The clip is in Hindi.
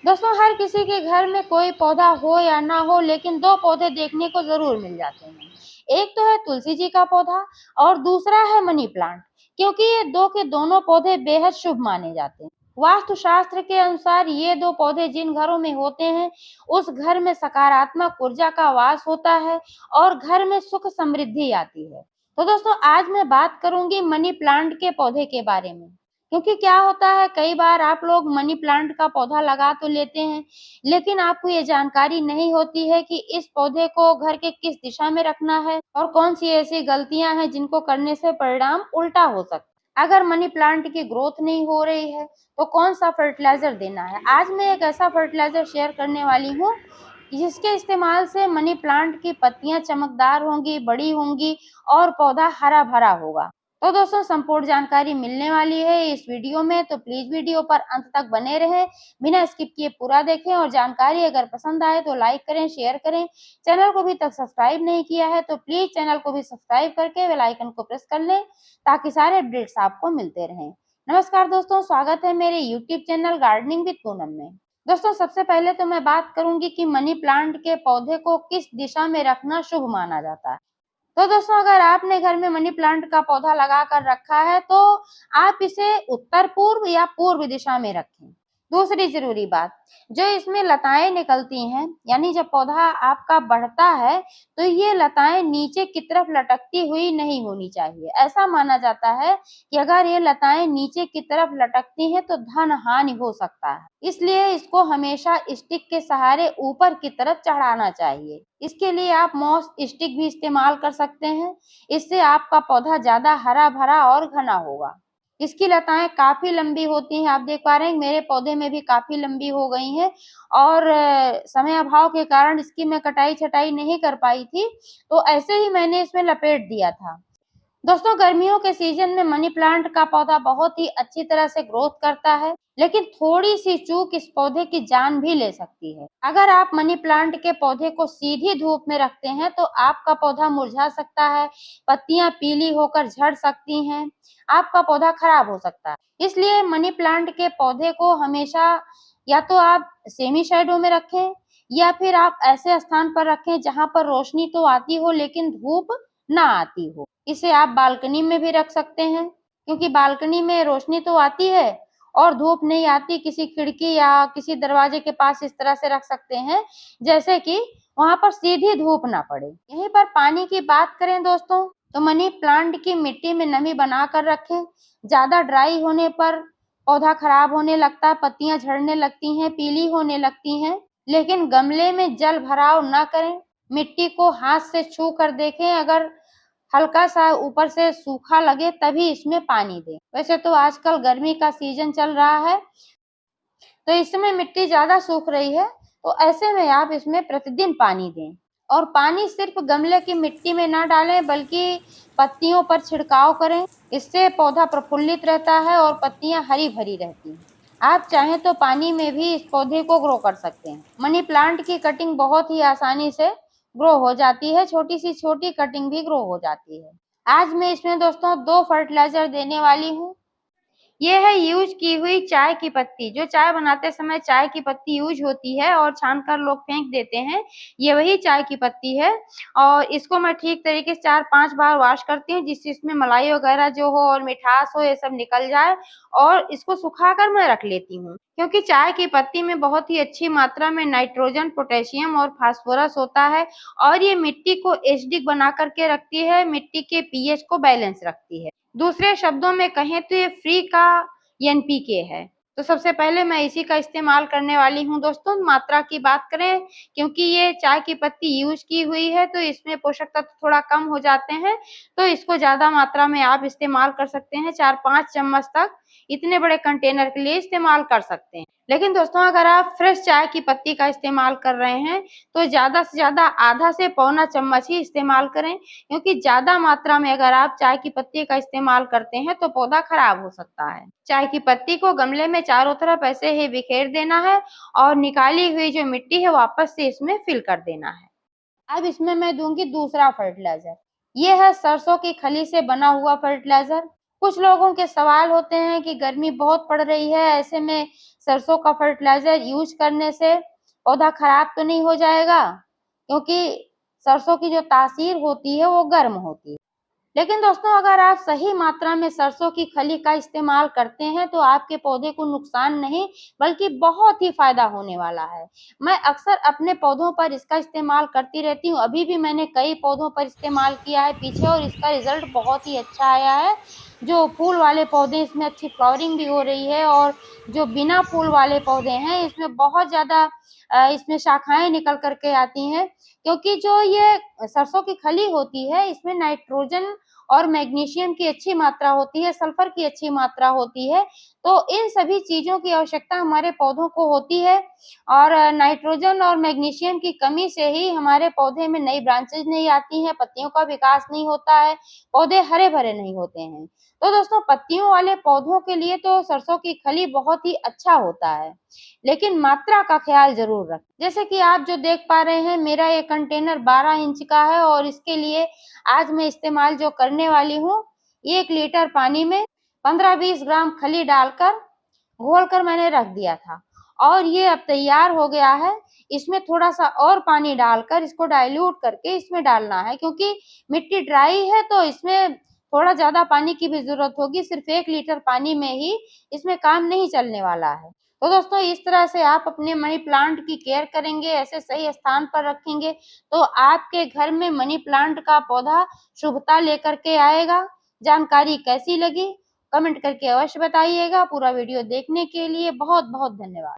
दोस्तों, हर किसी के घर में कोई पौधा हो या ना हो, लेकिन दो पौधे देखने को जरूर मिल जाते हैं। एक तो है तुलसी जी का पौधा और दूसरा है मनी प्लांट, क्योंकि ये दो के दोनों पौधे बेहद शुभ माने जाते हैं। वास्तु शास्त्र के अनुसार ये दो पौधे जिन घरों में होते हैं, उस घर में सकारात्मक ऊर्जा का वास होता है और घर में सुख समृद्धि आती है। तो दोस्तों, आज मैं बात करूंगी मनी प्लांट के पौधे के बारे में। क्योंकि क्या होता है, कई बार आप लोग मनी प्लांट का पौधा लगा तो लेते हैं, लेकिन आपको ये जानकारी नहीं होती है कि इस पौधे को घर के किस दिशा में रखना है और कौन सी ऐसी गलतियां हैं जिनको करने से परिणाम उल्टा हो सकता है। अगर मनी प्लांट की ग्रोथ नहीं हो रही है तो कौन सा फर्टिलाइजर देना है। आज मैं एक ऐसा फर्टिलाइजर शेयर करने वाली हूँ जिसके इस्तेमाल से मनी प्लांट की पत्तियां चमकदार होंगी, बड़ी होंगी और पौधा हरा भरा होगा। तो दोस्तों, संपूर्ण जानकारी मिलने वाली है इस वीडियो में, तो प्लीज वीडियो पर अंत तक बने रहें, बिना स्किप किए पूरा देखें और जानकारी अगर पसंद आए तो लाइक करें, शेयर करें। चैनल को अभी तक सब्सक्राइब नहीं किया है तो प्लीज चैनल को भी सब्सक्राइब करके बेल आइकन को प्रेस कर लें ताकि सारे अपडेट्स आपको मिलते रहें। नमस्कार दोस्तों, स्वागत है मेरे YouTube channel gardening with Poonam में। दोस्तों, सबसे पहले तो मैं बात करूंगी कि मनी प्लांट के पौधे को किस दिशा में रखना शुभ माना जाता है। तो दोस्तों, अगर आपने घर में मनी प्लांट का पौधा लगा कर रखा है तो आप इसे उत्तर पूर्व या पूर्व दिशा में रखें। दूसरी जरूरी बात, जो इसमें लताएं निकलती हैं, यानी जब पौधा आपका बढ़ता है तो ये लताएं नीचे की तरफ लटकती हुई नहीं होनी चाहिए। ऐसा माना जाता है कि अगर ये लताएं नीचे की तरफ लटकती हैं तो धन हानि हो सकता है, इसलिए इसको हमेशा स्टिक के सहारे ऊपर की तरफ चढ़ाना चाहिए। इसके लिए आप मॉस स्टिक भी इस्तेमाल कर सकते हैं, इससे आपका पौधा ज्यादा हरा भरा और घना होगा। इसकी लताएं काफी लंबी होती हैं, आप देख पा रहे हैं मेरे पौधे में भी काफी लंबी हो गई हैं और समय अभाव के कारण इसकी मैं कटाई छटाई नहीं कर पाई थी, तो ऐसे ही मैंने इसमें लपेट दिया था। दोस्तों, गर्मियों के सीजन में मनी प्लांट का पौधा बहुत ही अच्छी तरह से ग्रोथ करता है, लेकिन थोड़ी सी चूक इस पौधे की जान भी ले सकती है। अगर आप मनी प्लांट के पौधे को सीधी धूप में रखते हैं तो आपका पौधा मुरझा सकता है, पत्तियां पीली होकर झड़ सकती हैं, आपका पौधा खराब हो सकता है। इसलिए मनी प्लांट के पौधे को हमेशा या तो आप सेमी शैडो में रखें या फिर आप ऐसे स्थान पर रखें जहां पर रोशनी तो आती हो लेकिन धूप ना आती हो। इसे आप बालकनी में भी रख सकते हैं, क्योंकि बालकनी में रोशनी तो आती है और धूप नहीं आती। किसी खिड़की या किसी दरवाजे के पास इस तरह से रख सकते हैं जैसे कि वहां पर सीधी धूप ना पड़े। यहीं पर पानी की बात करें दोस्तों, तो मनी प्लांट की मिट्टी में नमी बना कर रखें। ज्यादा ड्राई होने पर पौधा खराब होने लगता है, पत्तियां झड़ने लगती हैं, पीली होने लगती हैं। लेकिन गमले में जल भराव न करें, मिट्टी को हाथ से छू कर देखें, अगर हल्का सा ऊपर से सूखा लगे तभी इसमें पानी दें। वैसे तो आजकल गर्मी का सीजन चल रहा है तो इस समय मिट्टी ज्यादा सूख रही है, तो ऐसे में आप इसमें प्रतिदिन पानी दें और पानी सिर्फ गमले की मिट्टी में ना डालें बल्कि पत्तियों पर छिड़काव करें। इससे पौधा प्रफुल्लित रहता है और पत्तियां हरी भरी रहती हैं। आप चाहें तो पानी में भी इस पौधे को ग्रो कर सकते हैं। मनी प्लांट की कटिंग बहुत ही आसानी से ग्रो हो जाती है, छोटी सी छोटी कटिंग भी ग्रो हो जाती है। आज मैं इसमें दोस्तों 2 फर्टिलाइजर देने वाली हूँ। ये है यूज की हुई चाय की पत्ती, जो चाय बनाते समय चाय की पत्ती यूज होती है और छानकर लोग फेंक देते हैं, ये वही चाय की पत्ती है। और इसको मैं ठीक तरीके से 4-5 बार वॉश करती हूँ जिससे इसमें मलाई वगैरह जो हो और मिठास हो ये सब निकल जाए, और इसको सुखाकर मैं रख लेती हूँ। क्योंकि चाय की पत्ती में बहुत ही अच्छी मात्रा में नाइट्रोजन, पोटेशियम और फास्फोरस होता है और ये मिट्टी को एसिडिक बना करके रखती है, मिट्टी के पीएच को बैलेंस रखती है। दूसरे शब्दों में कहें तो ये फ्री का एनपीके है। तो सबसे पहले मैं इसी का इस्तेमाल करने वाली हूँ दोस्तों। मात्रा की बात करें, क्योंकि ये चाय की पत्ती यूज की हुई है तो इसमें पोषक तत्व थोड़ा कम हो जाते हैं, तो इसको ज्यादा मात्रा में आप इस्तेमाल कर सकते हैं। 4-5 चम्मच तक इतने बड़े कंटेनर के लिए इस्तेमाल कर सकते हैं। लेकिन दोस्तों, अगर आप फ्रेश चाय की पत्ती का इस्तेमाल कर रहे हैं तो ज्यादा से ज्यादा आधा से पौना चम्मच ही इस्तेमाल करें, क्योंकि ज्यादा मात्रा में अगर आप चाय की पत्ती का इस्तेमाल करते हैं तो पौधा खराब हो सकता है। चाय की पत्ती को गमले में चारों तरफ ऐसे ही बिखेर देना है और निकाली हुई जो मिट्टी है वापस से इसमें फिल कर देना है। अब इसमें मैं दूंगी दूसरा फर्टिलाइजर। ये है सरसों की खली से बना हुआ फर्टिलाइजर। कुछ लोगों के सवाल होते हैं कि गर्मी बहुत पड़ रही है, ऐसे में सरसों का फर्टिलाइजर यूज करने से पौधा खराब तो नहीं हो जाएगा, क्योंकि सरसों की जो तासीर होती है वो गर्म होती है। लेकिन दोस्तों, अगर आप सही मात्रा में सरसों की खली का इस्तेमाल करते हैं तो आपके पौधे को नुकसान नहीं बल्कि बहुत ही फायदा होने वाला है। मैं अक्सर अपने पौधों पर इसका इस्तेमाल करती रहती हूँ। अभी भी मैंने कई पौधों पर इस्तेमाल किया है पीछे, और इसका रिजल्ट बहुत ही अच्छा आया है। जो फूल वाले पौधे, इसमें अच्छी फ्लावरिंग भी हो रही है, और जो बिना फूल वाले पौधे हैं इसमें बहुत ज्यादा इसमें शाखाएं निकल करके आती हैं, क्योंकि जो ये सरसों की खली होती है इसमें नाइट्रोजन और मैग्नीशियम की अच्छी मात्रा होती है, सल्फर की अच्छी मात्रा होती है। तो इन सभी चीजों की आवश्यकता हमारे पौधों को होती है, और नाइट्रोजन और मैग्नीशियम की कमी से ही हमारे पौधे में नई ब्रांचेज नहीं आती हैं, पत्तियों का विकास नहीं होता है, पौधे हरे भरे नहीं होते हैं। तो दोस्तों, पत्तियों वाले पौधों के लिए तो सरसों की खली बहुत ही अच्छा होता है, लेकिन मात्रा का ख्याल जरूर रखें। जैसे कि आप जो देख पा रहे हैं, मेरा ये कंटेनर 12 इंच का है, और इसके लिए आज मैं इस्तेमाल जो करने वाली हूँ, 1 लीटर पानी में 15-20 ग्राम खली डालकर घोल कर मैंने रख दिया था, और ये अब तैयार हो गया है। इसमें थोड़ा सा और पानी डालकर इसको डाइल्यूट करके इसमें डालना है, क्योंकि मिट्टी ड्राई है तो इसमें थोड़ा ज्यादा पानी की भी जरूरत होगी। सिर्फ 1 लीटर पानी में ही इसमें काम नहीं चलने वाला है। तो दोस्तों, इस तरह से आप अपने मनी प्लांट की केयर करेंगे, ऐसे सही स्थान पर रखेंगे, तो आपके घर में मनी प्लांट का पौधा शुभता लेकर के आएगा। जानकारी कैसी लगी कमेंट करके अवश्य बताइएगा। पूरा वीडियो देखने के लिए बहुत बहुत धन्यवाद।